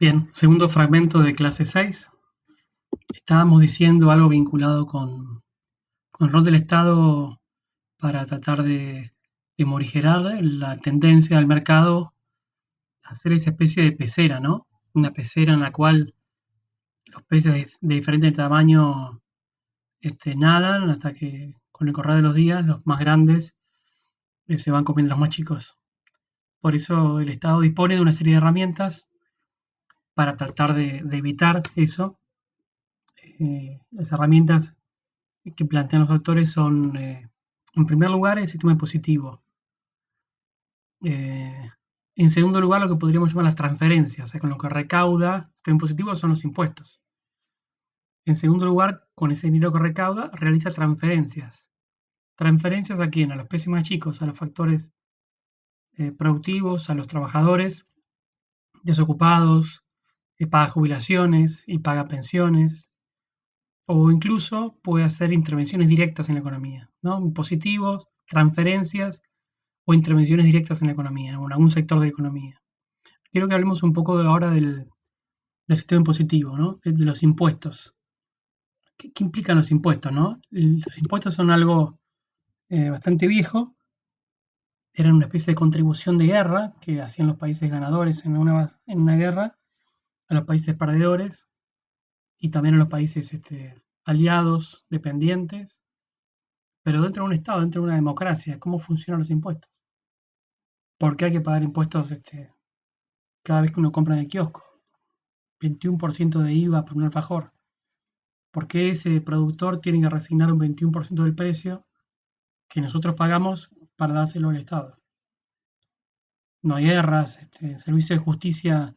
Bien, segundo fragmento de clase 6. Estábamos diciendo algo vinculado con el rol del Estado para tratar de morigerar la tendencia del mercado a hacer esa especie de pecera, ¿no? Una pecera en la cual los peces de diferente tamaño nadan hasta que con el correr de los días los más grandes se van comiendo los más chicos. Por eso el Estado dispone de una serie de herramientas para tratar de evitar eso. Las herramientas que plantean los autores son, en primer lugar, el sistema impositivo. En segundo lugar, lo que podríamos llamar las transferencias, o sea, con lo que recauda el sistema impositivo son los impuestos. En segundo lugar, con ese dinero que recauda, realiza transferencias. ¿Transferencias a quién? A los peces más chicos, a los factores productivos, a los trabajadores desocupados, paga jubilaciones y paga pensiones, o incluso puede hacer intervenciones directas en la economía, ¿no? Impositivos, transferencias o intervenciones directas en la economía o en algún sector de la economía. Quiero que hablemos un poco ahora del sistema impositivo, ¿no? De los impuestos. ¿Qué implican los impuestos, no? Los impuestos son algo bastante viejo. Eran una especie de contribución de guerra que hacían los países ganadores en una guerra a los países perdedores y también a los países aliados, dependientes, pero dentro de un Estado, dentro de una democracia. ¿Cómo funcionan los impuestos? ¿Por qué hay que pagar impuestos cada vez que uno compra en el kiosco? 21% de IVA por un alfajor. ¿Por qué ese productor tiene que resignar un 21% del precio que nosotros pagamos para dárselo al Estado? No hay guerras, servicio de justicia,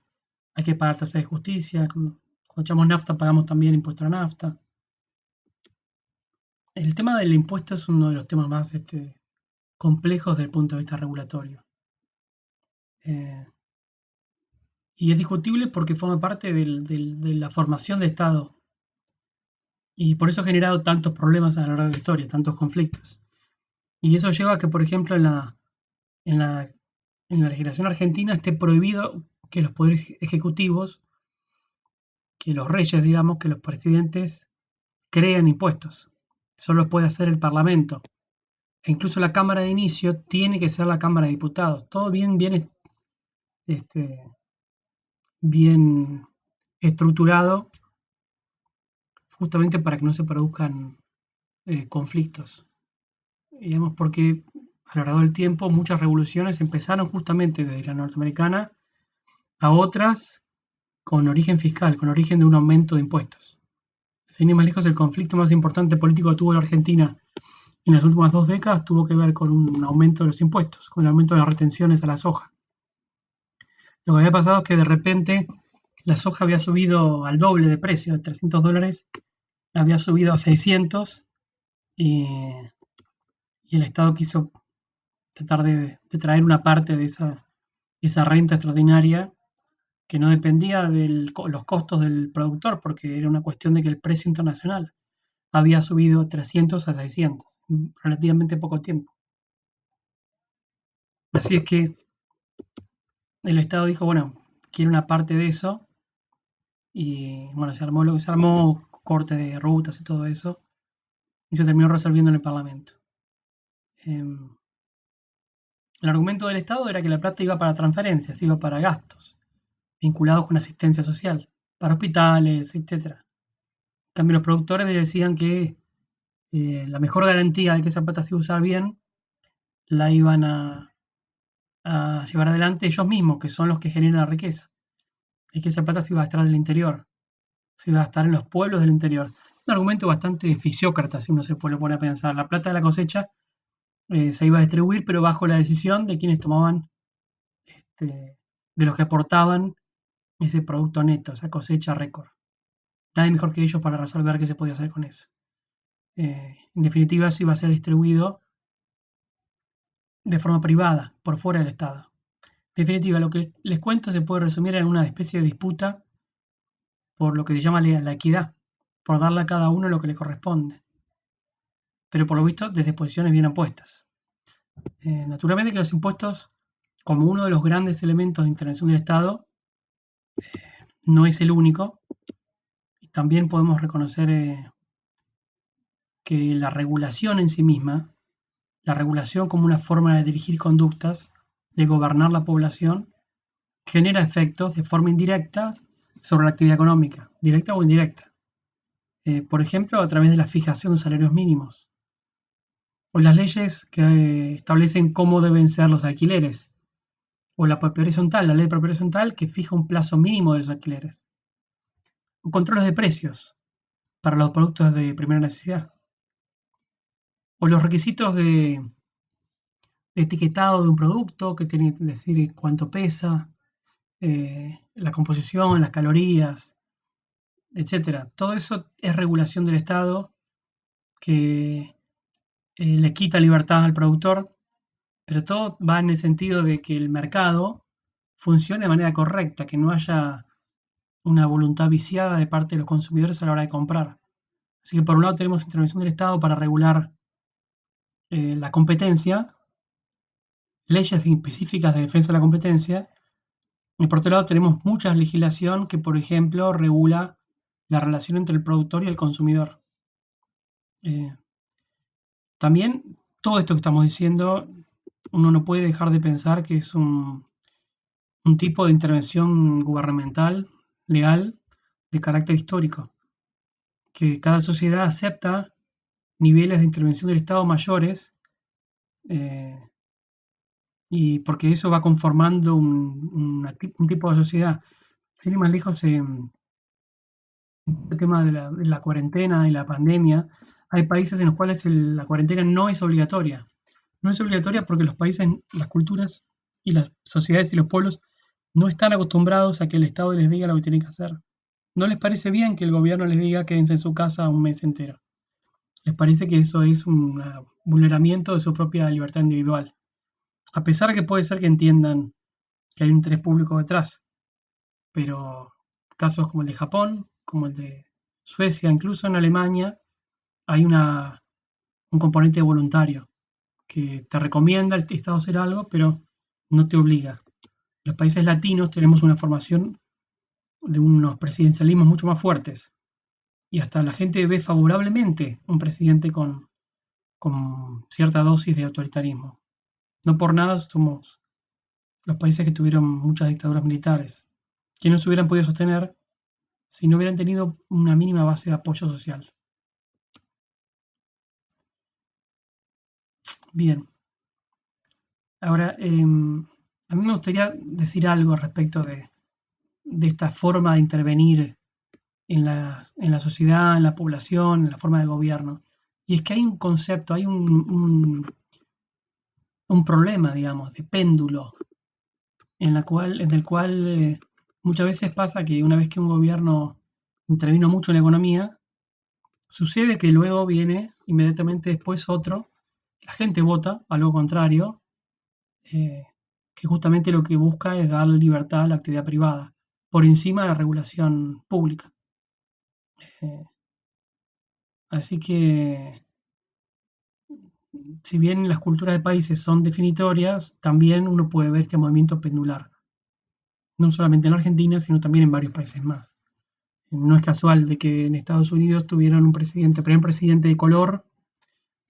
hay que pagar tasa de justicia. Cuando echamos nafta, pagamos también impuesto a la nafta. El tema del impuesto es uno de los temas más complejos desde el punto de vista regulatorio. Y es discutible porque forma parte de la formación de Estado. Y por eso ha generado tantos problemas a lo largo de la historia, tantos conflictos. Y eso lleva a que, por ejemplo, en la, en la legislación argentina esté prohibido que los poderes ejecutivos, que los reyes, digamos, que los presidentes creen impuestos. Solo puede hacer el Parlamento. E incluso la Cámara de inicio tiene que ser la Cámara de Diputados. Todo este, bien estructurado justamente para que no se produzcan conflictos. Digamos, porque a lo largo del tiempo muchas revoluciones empezaron justamente desde la norteamericana a otras con origen fiscal, con origen de un aumento de impuestos. Sin ir más lejos, el conflicto más importante político que tuvo la Argentina en las últimas 2 décadas tuvo que ver con un aumento de los impuestos, con el aumento de las retenciones a la soja. Lo que había pasado es que de repente la soja había subido al doble de precio, de $300, había subido a 600 y el Estado quiso tratar de traer una parte de esa renta extraordinaria que no dependía de los costos del productor, porque era una cuestión de que el precio internacional había subido 300 a 600 en relativamente poco tiempo. Así es que el Estado dijo, bueno, quiere una parte de eso, y bueno, se armó lo que se armó, corte de rutas y todo eso, y se terminó resolviendo en el Parlamento. El argumento del Estado era que la plata iba para transferencias, iba para gastos vinculados con asistencia social, para hospitales, etc. En cambio, los productores decían que la mejor garantía de que esa plata se iba a usar bien la iban a llevar adelante ellos mismos, que son los que generan la riqueza. Es que esa plata se iba a gastar en el interior, se iba a gastar en los pueblos del interior. Un argumento bastante fisiócrata, si uno se pone a pensar. La plata de la cosecha se iba a distribuir, pero bajo la decisión de quienes tomaban, de los que aportaban ese producto neto, esa cosecha récord. Nadie mejor que ellos para resolver qué se podía hacer con eso. En definitiva, eso iba a ser distribuido de forma privada, por fuera del Estado. En definitiva, lo que les cuento se puede resumir en una especie de disputa por lo que se llama la equidad, por darle a cada uno lo que le corresponde. Pero por lo visto, desde posiciones bien opuestas. Naturalmente que los impuestos, como uno de los grandes elementos de intervención del Estado, no es el único. Y también podemos reconocer que la regulación en sí misma, la regulación como una forma de dirigir conductas, de gobernar la población, genera efectos de forma indirecta sobre la actividad económica, directa o indirecta. Por ejemplo, a través de la fijación de salarios mínimos o las leyes que establecen cómo deben ser los alquileres, o la propiedad horizontal, la ley de propiedad horizontal que fija un plazo mínimo de los alquileres, o controles de precios para los productos de primera necesidad, o los requisitos de etiquetado de un producto que tiene que decir cuánto pesa, la composición, las calorías, etcétera. Todo eso es regulación del Estado que le quita libertad al productor, pero todo va en el sentido de que el mercado funcione de manera correcta, que no haya una voluntad viciada de parte de los consumidores a la hora de comprar. Así que por un lado tenemos intervención del Estado para regular la competencia, leyes específicas de defensa de la competencia, y por otro lado tenemos mucha legislación que, por ejemplo, regula la relación entre el productor y el consumidor. Eh, También todo esto que estamos diciendo, uno no puede dejar de pensar que es un tipo de intervención gubernamental, legal, de carácter histórico, que cada sociedad acepta niveles de intervención del Estado mayores, eh, y porque eso va conformando un tipo de sociedad. Sin ir más lejos, el tema de la cuarentena y la pandemia, hay países en los cuales la cuarentena no es obligatoria. No es obligatoria porque los países, las culturas y las sociedades y los pueblos no están acostumbrados a que el Estado les diga lo que tienen que hacer. No les parece bien que el gobierno les diga quédense en su casa un mes entero. Les parece que eso es un vulneramiento de su propia libertad individual. A pesar que puede ser que entiendan que hay un interés público detrás, pero casos como el de Japón, como el de Suecia, incluso en Alemania, hay un componente voluntario que te recomienda el Estado hacer algo, pero no te obliga. Los países latinos tenemos una formación de unos presidencialismos mucho más fuertes y hasta la gente ve favorablemente un presidente con cierta dosis de autoritarismo. No por nada somos los países que tuvieron muchas dictaduras militares, que no se hubieran podido sostener si no hubieran tenido una mínima base de apoyo social. Bien, ahora a mí me gustaría decir algo respecto de esta forma de intervenir en la sociedad, en la población, en la forma de gobierno. Y es que hay un concepto, hay un problema, digamos, de péndulo, en el cual muchas veces pasa que una vez que un gobierno intervino mucho en la economía, sucede que luego viene inmediatamente después otro, la gente vota a lo contrario, eh, que justamente lo que busca es dar libertad a la actividad privada, por encima de la regulación pública. Eh, Así que, si bien las culturas de países son definitorias, también uno puede ver este movimiento pendular, no solamente en la Argentina, sino también en varios países más. No es casual de que en Estados Unidos tuvieron primer presidente de color,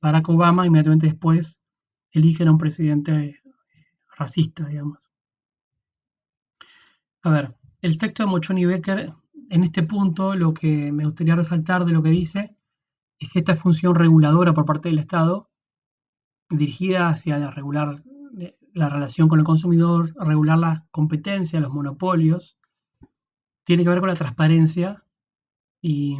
Barack Obama, inmediatamente después eligen a un presidente racista, digamos. A ver, el texto de Mochoni Becker, en este punto, lo que me gustaría resaltar de lo que dice es que esta función reguladora por parte del Estado, dirigida hacia regular la relación con el consumidor, regular la competencia, los monopolios, tiene que ver con la transparencia y,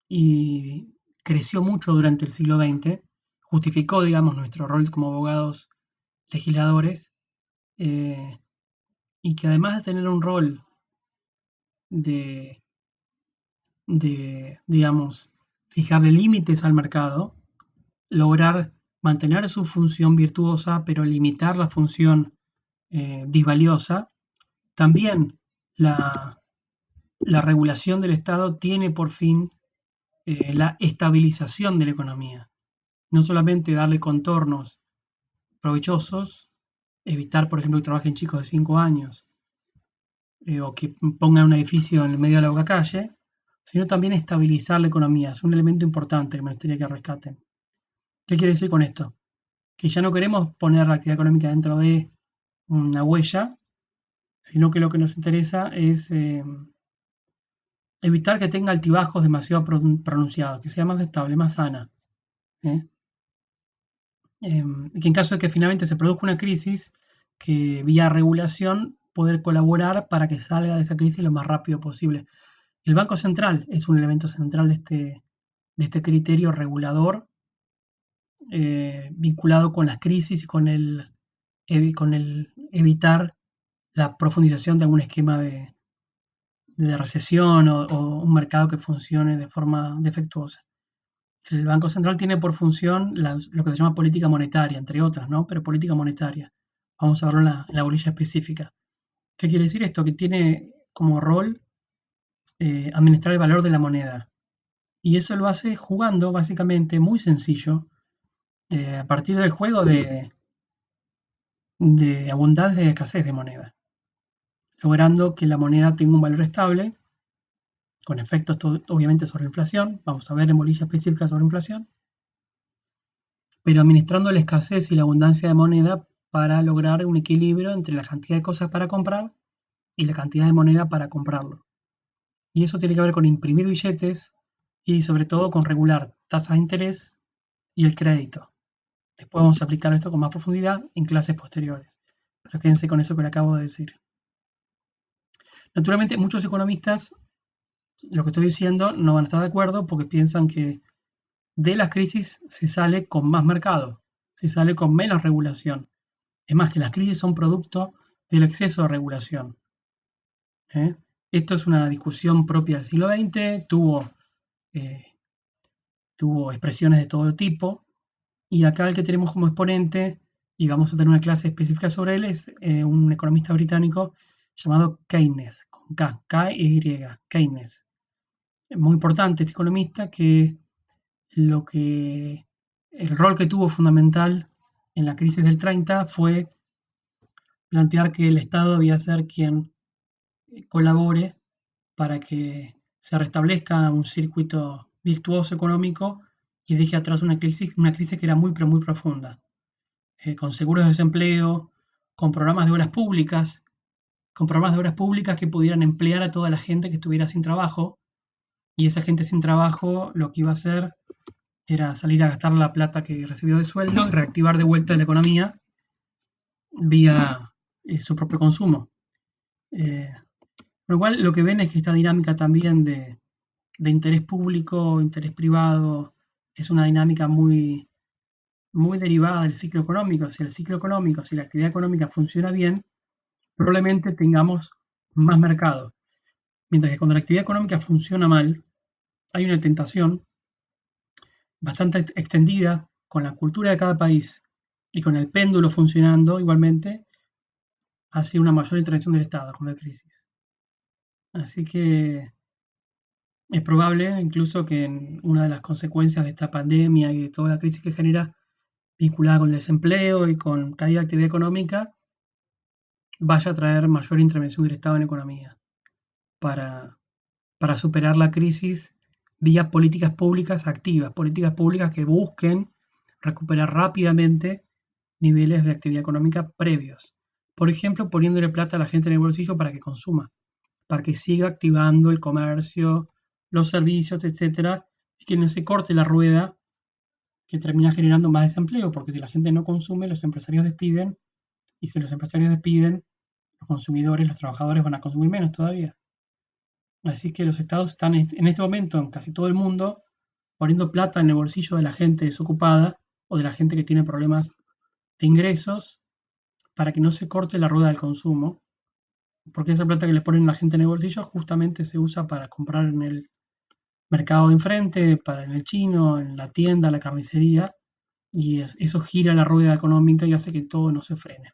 y creció mucho durante el siglo XX, justificó, digamos, nuestro rol como abogados legisladores, eh, y que además de tener un rol de, digamos, fijarle límites al mercado, lograr mantener su función virtuosa, pero limitar la función disvaliosa, también la, la regulación del Estado tiene por fin la estabilización de la economía. No solamente darle contornos provechosos, evitar, por ejemplo, que trabajen chicos de 5 años, o que pongan un edificio en el medio de la calle, sino también estabilizar la economía. Es un elemento importante que me gustaría que rescaten. ¿Qué quiere decir con esto? Que ya no queremos poner la actividad económica dentro de una huella, sino que lo que nos interesa es evitar que tenga altibajos demasiado pronunciados, que sea más estable, más sana. ¿Eh? Y que en caso de que finalmente se produzca una crisis, que vía regulación poder colaborar para que salga de esa crisis lo más rápido posible. El Banco Central es un elemento central de este criterio regulador vinculado con las crisis y con el evitar la profundización de algún esquema de recesión o un mercado que funcione de forma defectuosa. El Banco Central tiene por función lo que se llama política monetaria, entre otras, ¿no? Pero política monetaria. Vamos a verlo en la bolilla específica. ¿Qué quiere decir esto? Que tiene como rol administrar el valor de la moneda. Y eso lo hace jugando, básicamente, muy sencillo, a partir del juego de abundancia y escasez de moneda, logrando que la moneda tenga un valor estable, con efectos obviamente sobre la inflación. Vamos a ver en bolilla específica sobre inflación, pero administrando la escasez y la abundancia de moneda para lograr un equilibrio entre la cantidad de cosas para comprar y la cantidad de moneda para comprarlo. Y eso tiene que ver con imprimir billetes y sobre todo con regular tasas de interés y el crédito. Después vamos a aplicar esto con más profundidad en clases posteriores. Pero quédense con eso que le acabo de decir. Naturalmente, muchos economistas, lo que estoy diciendo, no van a estar de acuerdo porque piensan que de las crisis se sale con más mercado, se sale con menos regulación. Es más, que las crisis son producto del exceso de regulación. ¿Eh? Esto es una discusión propia del siglo XX, eh, tuvo expresiones de todo tipo, y acá el que tenemos como exponente, y vamos a tener una clase específica sobre él, es un economista británico llamado Keynes, con K, K-Y, Keynes. Es muy importante este economista el rol que tuvo fundamental en la crisis del 30 fue plantear que el Estado debía ser quien colabore para que se restablezca un circuito virtuoso económico y deje atrás una crisis que era muy, pero muy profunda, con seguros de desempleo, con programas de obras públicas, que pudieran emplear a toda la gente que estuviera sin trabajo, y esa gente sin trabajo lo que iba a hacer era salir a gastar la plata que recibió de sueldo y reactivar de vuelta la economía vía su propio consumo. Por lo cual lo que ven es que esta dinámica también de interés público, interés privado, es una dinámica muy, muy derivada del ciclo económico. Si el ciclo económico, si la actividad económica funciona bien, probablemente tengamos más mercado. Mientras que cuando la actividad económica funciona mal, hay una tentación bastante extendida con la cultura de cada país y con el péndulo funcionando igualmente hacia una mayor intervención del Estado cuando hay crisis. Así que es probable incluso que una de las consecuencias de esta pandemia y de toda la crisis que genera vinculada con el desempleo y con caída de actividad económica vaya a traer mayor intervención del Estado en la economía para, para superar la crisis vía políticas públicas activas, políticas públicas que busquen recuperar rápidamente niveles de actividad económica previos. Por ejemplo, poniéndole plata a la gente en el bolsillo para que consuma, para que siga activando el comercio, los servicios, etcétera, y que no se corte la rueda que termina generando más desempleo, porque si la gente no consume, los empresarios despiden, y si los empresarios despiden, los consumidores, los trabajadores van a consumir menos todavía. Así que los estados están en este momento en casi todo el mundo poniendo plata en el bolsillo de la gente desocupada o de la gente que tiene problemas de ingresos para que no se corte la rueda del consumo, porque esa plata que le ponen a la gente en el bolsillo justamente se usa para comprar en el mercado de enfrente, para en el chino, en la tienda, la carnicería, y eso gira la rueda económica y hace que todo no se frene.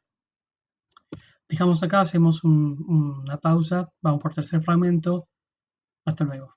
Dejamos acá, hacemos una pausa, vamos por tercer fragmento. Hasta luego.